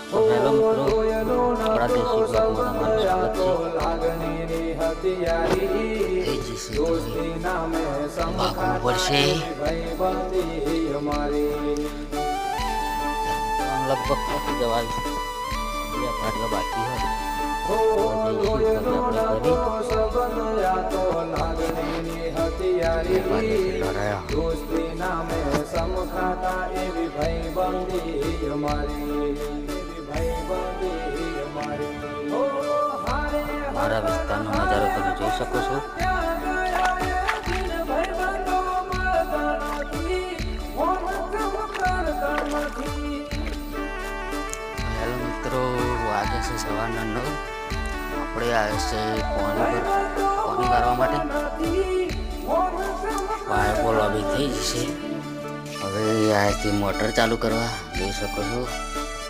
તો હેલો મિત્રો, આપણા દેશી બ્લોગમાં તમારું સ્વાગત છે. ભાગવું પડશે. લગભગ પહોંચી જવાય. બે ભાગલા બાકી હોય મારા વિસ્તારનો નજારો તમે જોઈ શકો છો. હેલો મિત્રો, વાગે છે સવારના 9. આપણે આવ્યા છે પાણી ભરવા માટે. પાઇપો લોબી થઈ જશે. હવે અહીંથી મોટર ચાલુ કરવા જોઈ શકો છો.